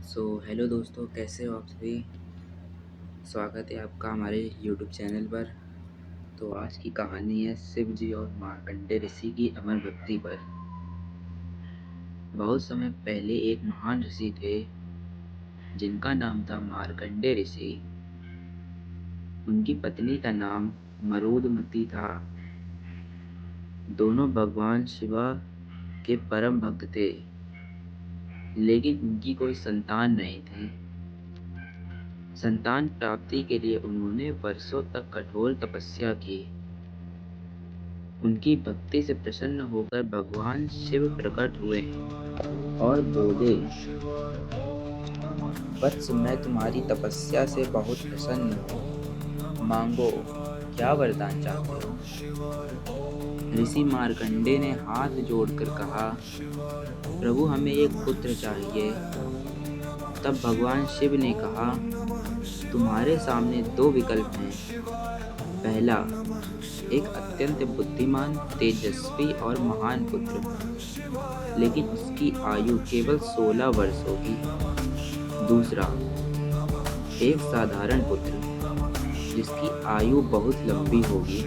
Hello दोस्तों, कैसे हो आप सभी। स्वागत है आपका हमारे यूट्यूब चैनल पर। तो आज की कहानी है शिव जी और मार्कंडेय ऋषि की अमर भक्ति पर। बहुत समय पहले एक महान ऋषि थे जिनका नाम था मार्कंडेय ऋषि। उनकी पत्नी का नाम मरुदमती था। दोनों भगवान शिवा के परम भक्त थे, लेकिन उनकी कोई संतान नहीं थी। संतान प्राप्ति के लिए उन्होंने वर्षों तक कठोर तपस्या की। उनकी भक्ति से प्रसन्न होकर भगवान शिव प्रकट हुए और बोले, वत्स, मैं तुम्हारी तपस्या से बहुत प्रसन्न हूँ। मांगो, क्या वरदान चाहते हो। ऋषि मार्कंडेय ने हाथ जोड़कर कहा, प्रभु, हमें एक पुत्र चाहिए। तब भगवान शिव ने कहा, तुम्हारे सामने दो विकल्प हैं। पहला, एक अत्यंत बुद्धिमान, तेजस्वी और महान पुत्र, लेकिन उसकी आयु केवल 16 वर्ष होगी। दूसरा, एक साधारण पुत्र जिसकी आयु बहुत लंबी होगी।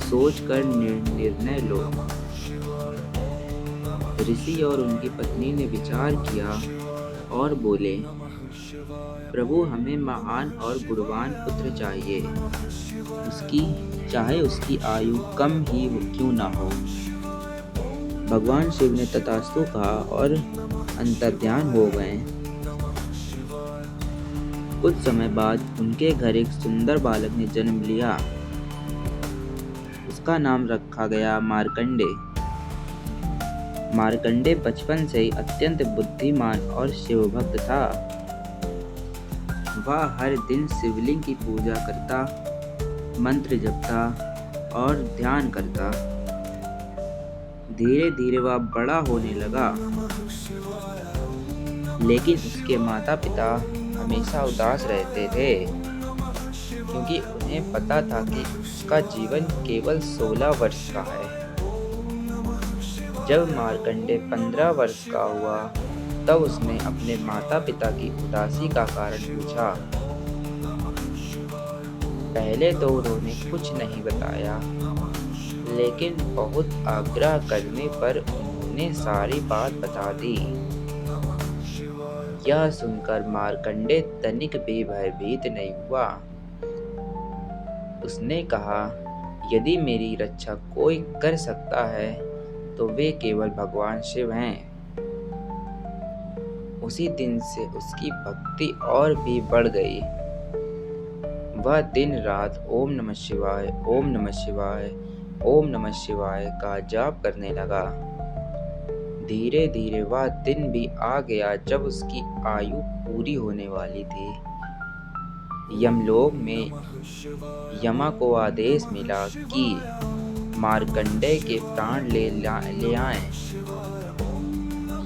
सोचकर निर्णय लो। ऋषि और उनकी पत्नी ने विचार किया और बोले, प्रभु, हमें महान और गुणवान पुत्र चाहिए, चाहे उसकी आयु कम ही क्यों ना हो। भगवान शिव ने तथास्तु कहा और अंतर्ध्यान हो गए। कुछ समय बाद उनके घर एक सुंदर बालक ने जन्म लिया। उसका नाम रखा गया मार्कंडेय। मार्कंडेय बचपन से ही अत्यंत बुद्धिमान और शिवभक्त था। वह हर दिन शिवलिंग की पूजा करता, मंत्र जपता और ध्यान करता। धीरे धीरे वह बड़ा होने लगा, लेकिन उसके माता पिता हमेशा उदास रहते थे, क्योंकि उन्हें पता था कि उसका जीवन केवल 16 वर्ष का है। जब मार्कंडेय 15 वर्ष का हुआ, तब उसने अपने माता पिता की उदासी का कारण पूछा। पहले तो उन्होंने कुछ नहीं बताया, लेकिन बहुत आग्रह करने पर उन्होंने सारी बात बता दी। यह सुनकर मार्कंडेय तनिक भी भयभीत नहीं हुआ। उसने कहा, यदि मेरी रक्षा कोई कर सकता है तो वे केवल भगवान शिव हैं। उसी दिन से उसकी भक्ति और भी बढ़ गई। वह दिन रात ओम नमः शिवाय, ओम नमः शिवाय, ओम नमः शिवाय का जाप करने लगा। धीरे धीरे वह दिन भी आ गया जब उसकी आयु पूरी होने वाली थी। यमलोक में यमा को आदेश मिला कि मार्कंडेय के प्राण ले आएं।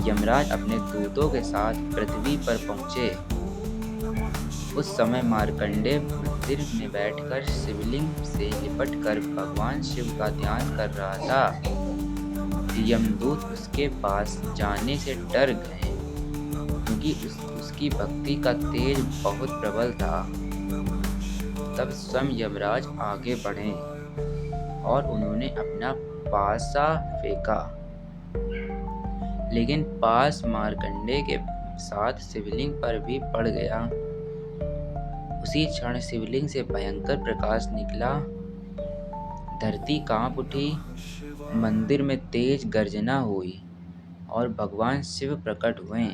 यमराज अपने दूतों के साथ पृथ्वी पर पहुंचे। उस समय मार्कंडेय मंदिर में बैठकर शिवलिंग से लिपटकर भगवान शिव का ध्यान कर रहा था। यमदूत उसके पास जाने से डर गए, क्योंकि उसकी भक्ति का तेज बहुत प्रबल था। तब स्वयं यमराज आगे बढ़े और उन्होंने अपना पासा फेंका, लेकिन पास मार्कंडेय के साथ शिवलिंग पर भी पड़ गया। उसी क्षण शिवलिंग से भयंकर प्रकाश निकला। धरती कांप उठी, मंदिर में तेज गर्जना हुई और भगवान शिव प्रकट हुए।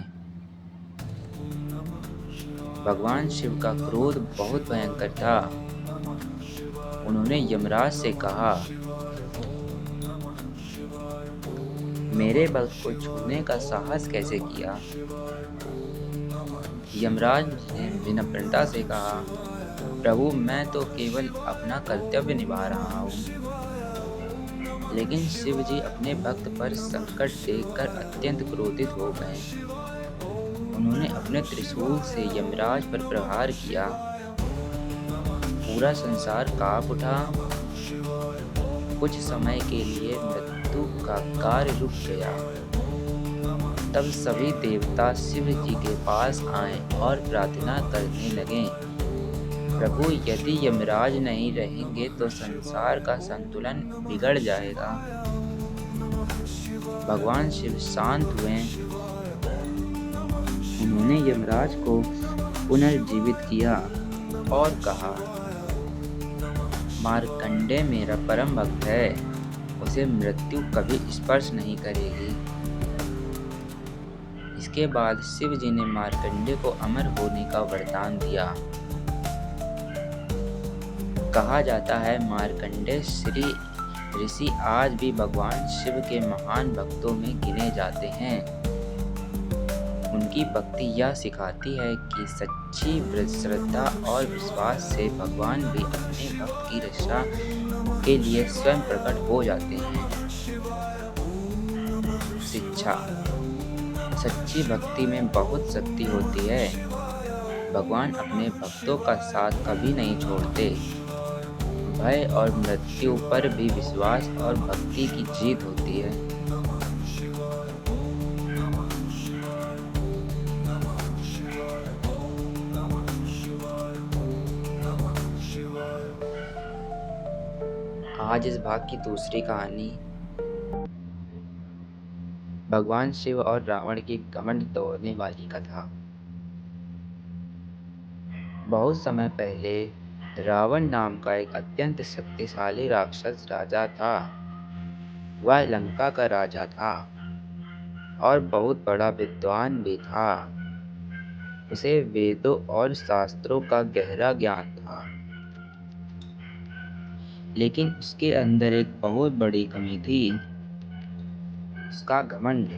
भगवान शिव का क्रोध बहुत भयंकर था। उन्होंने यमराज से कहा, मेरे भक्त को छूने का साहस कैसे किया। यमराज ने विनम्रता से कहा, प्रभु, मैं तो केवल अपना कर्तव्य निभा रहा हूँ। लेकिन शिव जी अपने भक्त पर संकट देखकर अत्यंत क्रोधित हो गए। उन्होंने अपने त्रिशूल से यमराज पर प्रहार किया। पूरा संसार कांप उठा। कुछ समय के लिए मृत्यु का कार्य रुक गया। तब सभी देवता शिव जी के पास आए और प्रार्थना करने लगे, प्रभु यदि यमराज नहीं रहेंगे तो संसार का संतुलन बिगड़ जाएगा। भगवान शिव शांत हुए। उन्होंने यमराज को पुनर्जीवित किया और कहा, मार्कंडेय मेरा परम भक्त है, उसे मृत्यु कभी स्पर्श नहीं करेगी। इसके बाद शिव जी ने मार्कंडेय को अमर होने का वरदान दिया। कहा जाता है मार्कंडेय श्री ऋषि आज भी भगवान शिव के महान भक्तों में गिने जाते हैं। उनकी भक्ति यह सिखाती है कि सच्ची श्रद्धा और विश्वास से भगवान भी अपने भक्त की रक्षा के लिए स्वयं प्रकट हो जाते हैं। शिक्षा। सच्ची भक्ति में बहुत शक्ति होती है। भगवान अपने भक्तों का साथ कभी नहीं छोड़ते। भय और मृत्यु पर भी विश्वास और भक्ति की जीत होती है। आज इस भाग की दूसरी कहानी भगवान शिव और रावण की घमंड तोड़ने वाली कथा। बहुत समय पहले रावण नाम का एक अत्यंत शक्तिशाली राक्षस राजा था। वह लंका का राजा था और बहुत बड़ा विद्वान भी था। उसे वेदों और शास्त्रों का गहरा ज्ञान था, लेकिन उसके अंदर एक बहुत बड़ी कमी थी, उसका घमंड।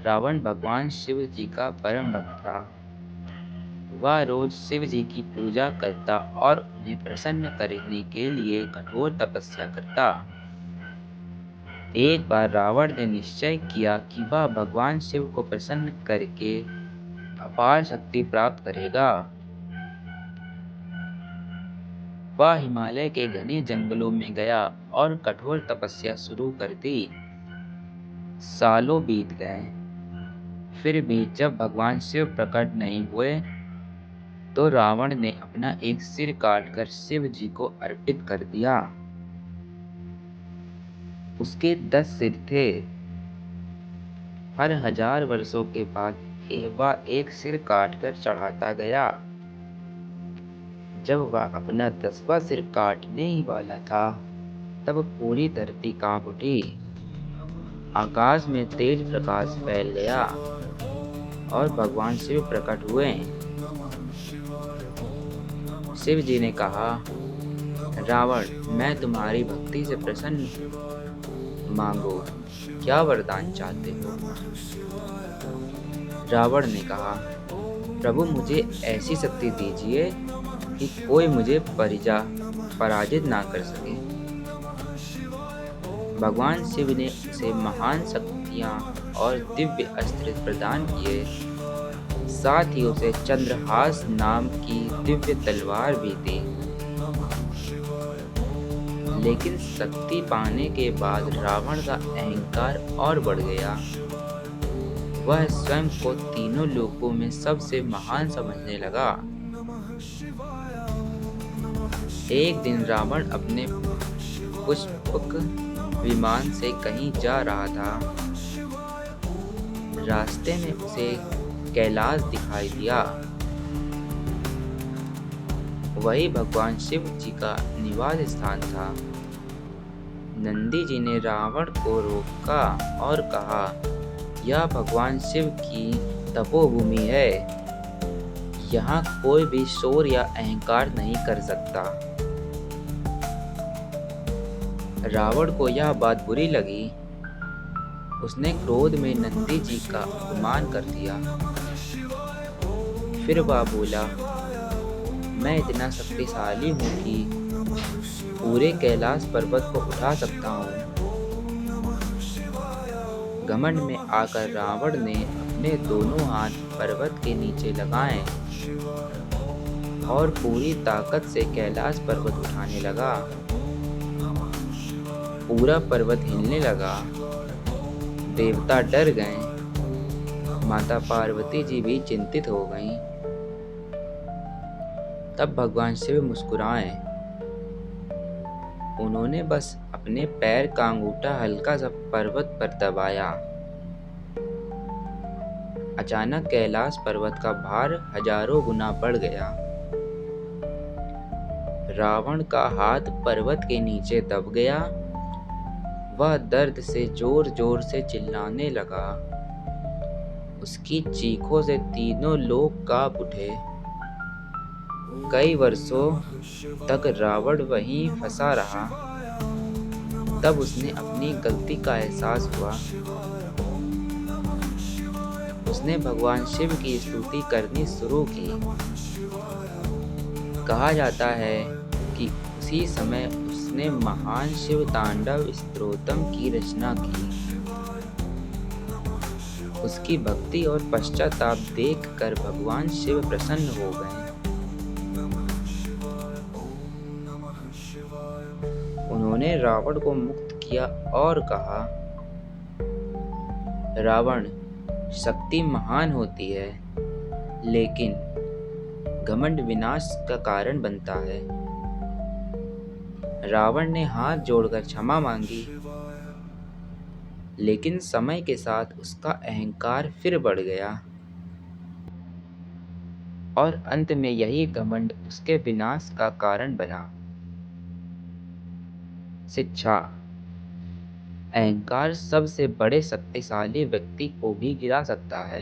रावण भगवान शिव जी का परम भक्त था। वह रोज शिव जी की पूजा करता और उन्हें प्रसन्न करने के लिए कठोर तपस्या करता। एक बार रावण ने निश्चय किया कि वह भगवान शिव को प्रसन्न करके अपार शक्ति प्राप्त करेगा। वह हिमालय के घने जंगलों में गया और कठोर तपस्या शुरू कर दी। सालों बीत गए, फिर भी जब भगवान शिव प्रकट नहीं हुए तो रावण ने अपना एक सिर काटकर शिव जी को अर्पित कर दिया। उसके 10 सिर थे। हर 1000 वर्षों के बाद वह एक सिर काटकर चढ़ाता गया। जब वह अपना 10वां सिर काटने ही वाला था, तब पूरी धरती कांप उठी। आकाश में तेज प्रकाश फैल गया और भगवान शिव प्रकट हुए। शिव जी ने कहा, रावण, मैं तुम्हारी भक्ति से प्रसन्न हूँ। मांगो, क्या वरदान चाहते हो? रावण ने कहा, प्रभु मुझे ऐसी शक्ति दीजिए कि कोई मुझे पराजित ना कर सके। भगवान शिव ने उसे महान शक्तियां और दिव्य अस्त्र प्रदान किए। साथ ही उसे चंद्रहास नाम की दिव्य तलवार भी दी। लेकिन शक्ति पाने के बाद रावण का अहंकार और बढ़ गया। वह स्वयं को तीनों लोकों में सबसे महान समझने लगा। एक दिन रावण अपने पुष्पक विमान से कहीं जा रहा था। रास्ते में उसे कैलाश दिखाई दिया। वही भगवान शिव जी का निवास स्थान था। नंदी जी ने रावण को रोका और कहा, यह भगवान शिव की तपोभूमि है। यहाँ कोई भी शोर या अहंकार नहीं कर सकता। रावण को यह बात बुरी लगी। उसने क्रोध में नंदी जी का अपमान कर दिया। फिर वह बोला, मैं इतना शक्तिशाली हूँ कि पूरे कैलाश पर्वत को उठा सकता हूँ। घमंड में आकर रावण ने अपने दोनों हाथ पर्वत के नीचे लगाए और पूरी ताकत से कैलाश पर्वत उठाने लगा। पूरा पर्वत हिलने लगा। देवता डर गए। माता पार्वती जी भी चिंतित हो गईं। तब भगवान शिव मुस्कुराए। उन्होंने बस अपने पैर का अंगूठा हल्का सा पर्वत पर दबाया। अचानक कैलाश पर्वत का भार हजारों गुना बढ़ गया। रावण का हाथ पर्वत के नीचे दब गया। वह दर्द से जोर जोर से चिल्लाने लगा। उसकी चीखों से तीनों लोग कांप उठे। कई वर्षों तक रावण वहीं फंसा रहा। तब उसने अपनी गलती का एहसास हुआ। उसने भगवान शिव की स्तुति करनी शुरू की। कहा जाता है कि उसी समय उसने महान शिव तांडव स्तोत्रम की रचना की। उसकी भक्ति और पश्चाताप देखकर भगवान शिव प्रसन्न हो गए। उन्होंने रावण को मुक्त किया और कहा, रावण, शक्ति महान होती है, लेकिन घमंड विनाश का कारण बनता है। रावण ने हाथ जोड़कर क्षमा मांगी, लेकिन समय के साथ उसका अहंकार फिर बढ़ गया और अंत में यही घमंड उसके विनाश का कारण बना। शिक्षा। अहंकार सबसे बड़े शक्तिशाली व्यक्ति को भी गिरा सकता है।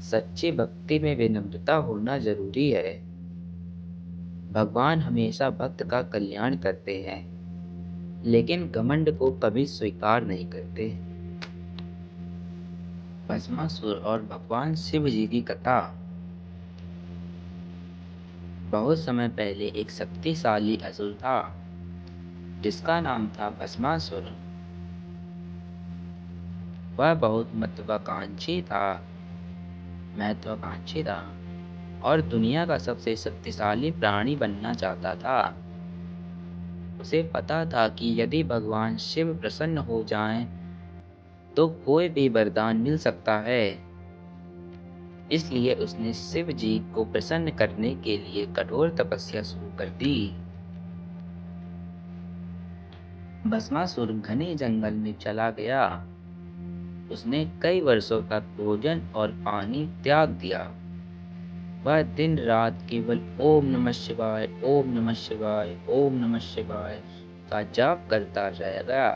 सच्ची भक्ति में विनम्रता होना जरूरी है। भगवान हमेशा भक्त का कल्याण करते हैं, लेकिन घमंड को कभी स्वीकार नहीं करते। भस्मासुर और भगवान शिव जी की कथा। बहुत समय पहले एक शक्तिशाली असुर था, जिसका नाम था भस्मासुर। वह बहुत महत्वाकांक्षी था और दुनिया का सबसे शक्तिशाली प्राणी बनना चाहता था। उसे पता था कि यदि भगवान शिव प्रसन्न हो जाएं, तो कोई भी वरदान मिल सकता है। इसलिए उसने शिव जी को प्रसन्न करने के लिए कठोर तपस्या शुरू कर दी। भस्मासुर घने जंगल में चला गया। उसने कई वर्षों तक भोजन और पानी त्याग दिया। वह दिन रात केवल ओम नमः शिवाय, ओम नमः शिवाय, ओम नमः शिवाय का जाप करता रह गया।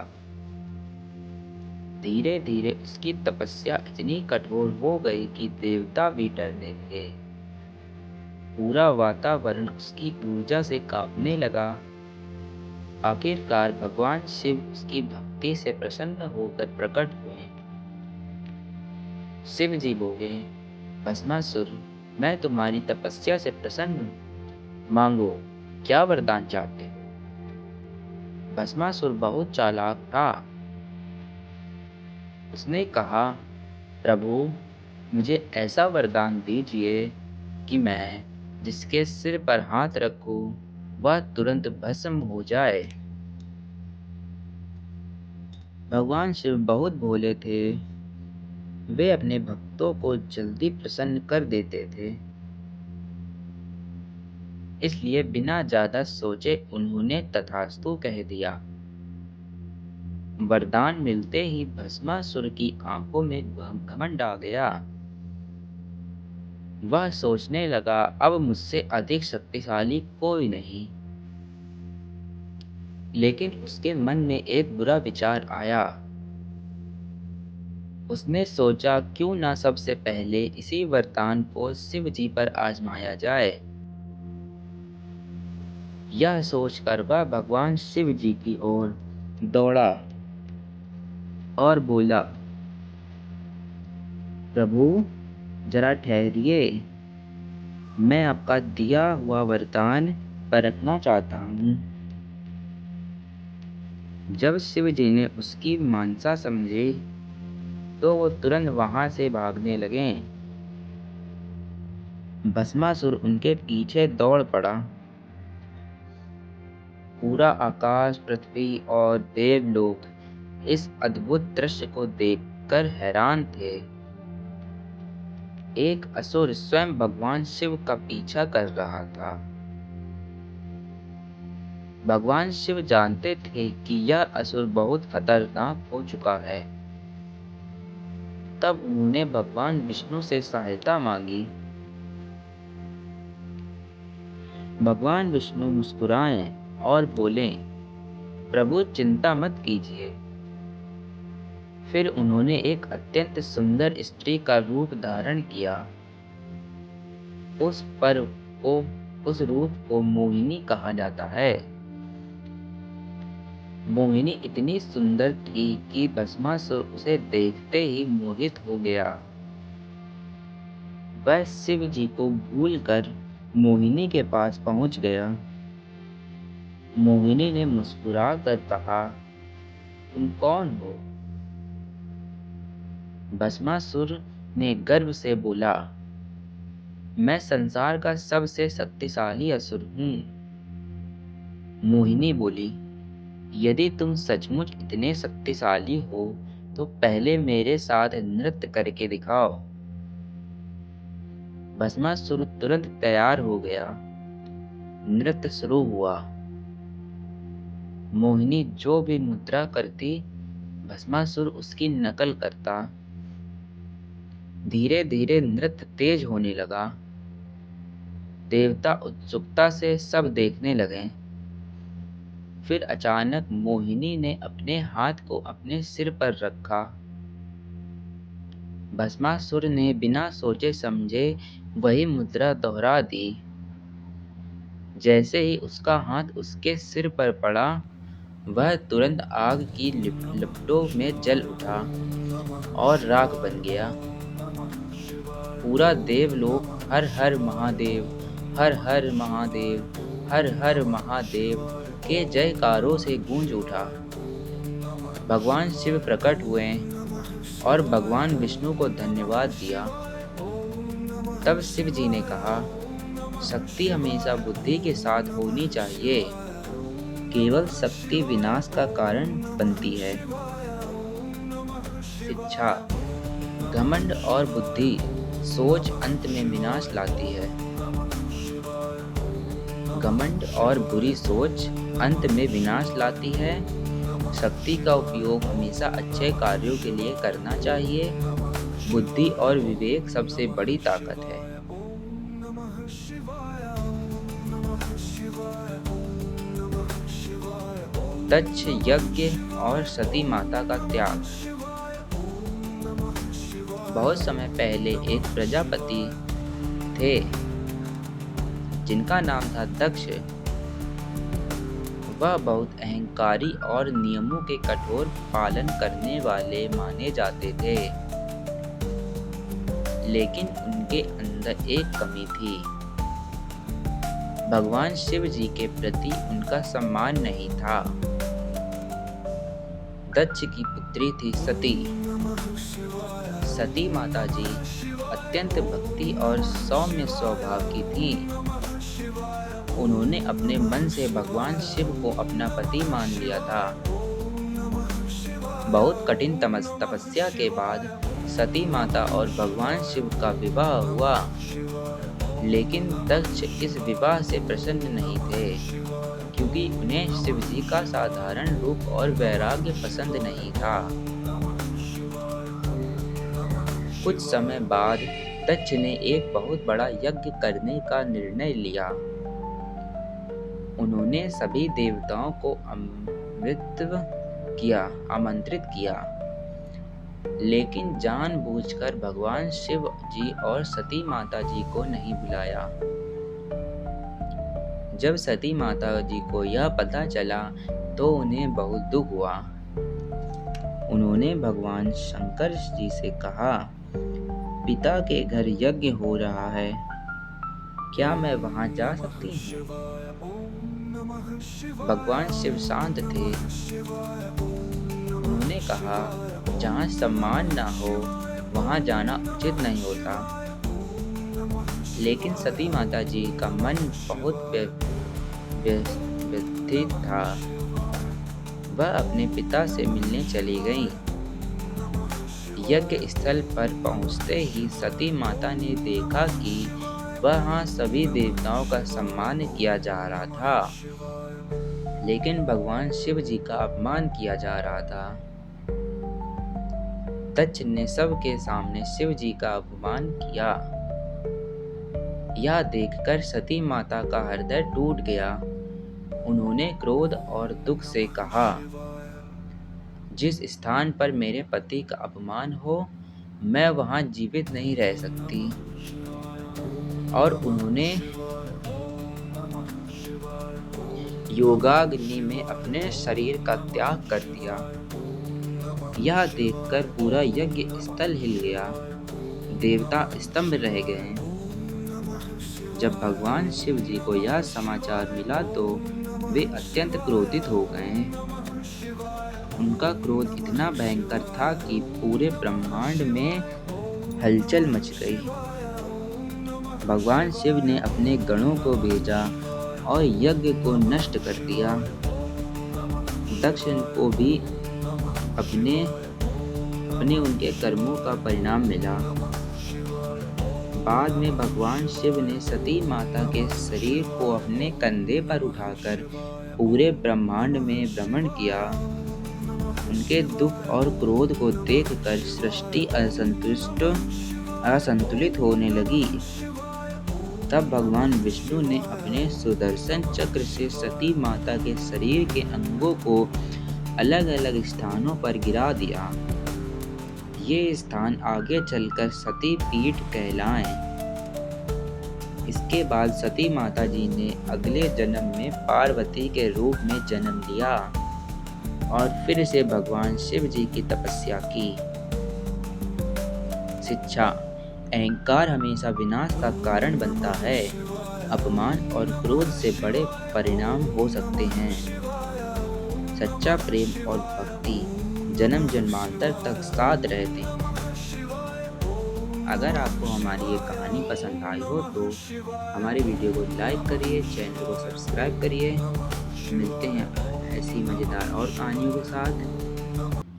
धीरे धीरे उसकी तपस्या इतनी कठोर हो गई कि देवता भी डरने लगे। पूरा वातावरण उसकी ऊर्जा से कांपने लगा। आखिरकार भगवान शिव उसकी भक्ति से प्रसन्न होकर प्रकट हुए। शिव जी बोले, भस्मासुर, मैं तुम्हारी तपस्या से प्रसन्न हूँ। मांगो, क्या वरदान चाहते हो? भस्मासुर बहुत चालाक था। उसने कहा, प्रभु, मुझे ऐसा वरदान दीजिए कि मैं जिसके सिर पर हाथ रखूं, वह तुरंत भस्म हो जाए। भगवान शिव बहुत भोले थे। वे अपने भक्तों को जल्दी प्रसन्न कर देते थे। इसलिए बिना ज्यादा सोचे उन्होंने तथास्तु कह दिया। वरदान मिलते ही भस्मासुर की आंखों में घमंड आ गया। वह सोचने लगा, अब मुझसे अधिक शक्तिशाली कोई नहीं। लेकिन उसके मन में एक बुरा विचार आया। उसने सोचा, क्यों ना सबसे पहले इसी वरदान को शिव जी पर आजमाया जाए। यह सोचकर वह भगवान शिव जी की ओर दौड़ा और बोला, प्रभु, जरा ठहरिए, मैं आपका दिया हुआ वरदान परखना चाहता हूँ। जब शिव जी ने उसकी मानसा समझी, तो वो तुरंत वहां से भागने लगे। भस्मासुर उनके पीछे दौड़ पड़ा। पूरा आकाश, पृथ्वी और देवलोक इस अद्भुत दृश्य को देखकर हैरान थे। एक असुर स्वयं भगवान शिव का पीछा कर रहा था। भगवान शिव जानते थे कि यह असुर बहुत खतरनाक हो चुका है। तब उन्होंने भगवान विष्णु से सहायता मांगी। भगवान विष्णु मुस्कुराए और बोले, प्रभु चिंता मत कीजिए। फिर उन्होंने एक अत्यंत सुंदर स्त्री का रूप धारण किया। उस रूप को मोहिनी कहा जाता है। मोहिनी इतनी सुंदर थी कि भस्मासुर उसे देखते ही मोहित हो गया। वह शिव जी को भूलकर मोहिनी के पास पहुंच गया। मोहिनी ने मुस्कुराकर कहा, तुम कौन हो? भस्मासुर ने गर्व से बोला, मैं संसार का सबसे शक्तिशाली असुर हूँ। मोहिनी बोली, यदि तुम सचमुच इतने शक्तिशाली हो तो पहले मेरे साथ नृत्य करके दिखाओ। भस्मासुर तुरंत तैयार हो गया। नृत्य शुरू हुआ। मोहिनी जो भी मुद्रा करती, भस्मासुर उसकी नकल करता। धीरे धीरे नृत्य तेज होने लगा। देवता उत्सुकता से सब देखने लगे। फिर अचानक मोहिनी ने अपने हाथ को अपने सिर पर रखा। भस्मासुर ने बिना सोचे समझे वही मुद्रा दोहरा दी। जैसे ही उसका हाथ उसके सिर पर पड़ा, वह तुरंत आग की लपटों में जल उठा और राख बन गया। पूरा देवलोक हर हर महादेव, हर हर महादेव, हर हर महादेव के जयकारों से गूंज उठा। भगवान शिव प्रकट हुए और भगवान विष्णु को धन्यवाद दिया। तब शिव जी ने कहा, शक्ति हमेशा बुद्धि के साथ होनी चाहिए। केवल शक्ति विनाश का कारण बनती है। शिक्षा, घमंड और बुद्धि सोच अंत में विनाश लाती है। घमंड और बुरी सोच अंत में विनाश लाती है। शक्ति का उपयोग हमेशा अच्छे कार्यों के लिए करना चाहिए। बुद्धि और विवेक सबसे बड़ी ताकत है। दक्ष यज्ञ और सती माता का त्याग। बहुत समय पहले एक प्रजापति थे जिनका नाम था दक्ष। वह बहुत अहंकारी और नियमों के कठोर पालन करने वाले माने जाते थे। लेकिन उनके अंदर एक कमी थी। भगवान शिव जी के प्रति उनका सम्मान नहीं था। दक्ष की पुत्री थी सती। सती माता जी अत्यंत भक्ति और सौम्य स्वभाव की थी। उन्होंने अपने मन से भगवान शिव को अपना पति मान लिया था। बहुत कठिन तपस्या के बाद सती माता और भगवान शिव का विवाह हुआ। लेकिन दक्ष इस विवाह से प्रसन्न नहीं थे, क्योंकि उन्हें शिव जी का साधारण रूप और वैराग्य पसंद नहीं था। कुछ समय बाद दक्ष ने एक बहुत बड़ा यज्ञ करने का निर्णय लिया। उन्होंने सभी देवताओं को आमंत्रित किया, लेकिन जानबूझकर भगवान शिव जी और सती माता जी को नहीं बुलाया। जब सती माता जी को यह पता चला तो उन्हें बहुत दुख हुआ। उन्होंने भगवान शंकर जी से कहा, पिता के घर यज्ञ हो रहा है, क्या मैं वहां जा सकती हूँ? भगवान शिव शांत थे। उन्होंने कहा, जहाँ सम्मान ना हो वहाँ जाना उचित नहीं होता। लेकिन सती माता जी का मन बहुत व्यथित था। वह अपने पिता से मिलने चली गईं। यज्ञ स्थल पर पहुंचते ही सती माता ने देखा कि वहाँ सभी देवताओं का सम्मान किया जा रहा था, लेकिन भगवान शिव जी का अपमान किया जा रहा था। दक्ष ने सबके सामने शिव जी का अपमान किया। यह देखकर सती माता का हृदय टूट गया। उन्होंने क्रोध और दुख से कहा, जिस स्थान पर मेरे पति का अपमान हो, मैं वहां जीवित नहीं रह सकती। और उन्होंने योगाग्नि में अपने शरीर का त्याग कर दिया। यह देखकर पूरा यज्ञ स्थल हिल गया। देवता स्तंभ रह गए। जब भगवान शिव जी को यह समाचार मिला तो वे अत्यंत क्रोधित हो गए। उनका क्रोध इतना भयंकर था कि पूरे ब्रह्मांड में हलचल मच गई। भगवान शिव ने अपने गणों को भेजा और यज्ञ को नष्ट कर दिया। दक्ष को भी अपने उनके कर्मों का परिणाम मिला। बाद में भगवान शिव ने सती माता के शरीर को अपने कंधे पर उठाकर पूरे ब्रह्मांड में भ्रमण किया। उनके दुख और क्रोध को देखकर सृष्टि असंतुलित होने लगी। तब भगवान विष्णु ने अपने सुदर्शन चक्र से सती माता के शरीर के अंगों को अलग अलग स्थानों पर गिरा दिया। ये स्थान आगे चलकर सती पीठ कहलाएं। इसके बाद सती माता जी ने अगले जन्म में पार्वती के रूप में जन्म लिया और फिर से भगवान शिव जी की तपस्या की। शिक्षा: अहंकार हमेशा विनाश का कारण बनता है। अपमान और क्रोध से बड़े परिणाम हो सकते हैं। सच्चा प्रेम और भक्ति जन्म जन्मांतर तक साथ रहते हैं। अगर आपको हमारी ये कहानी पसंद आई हो तो हमारी वीडियो को लाइक करिए, चैनल को सब्सक्राइब करिए। मिलते हैं ऐसी मज़ेदार और कहानियों के साथ।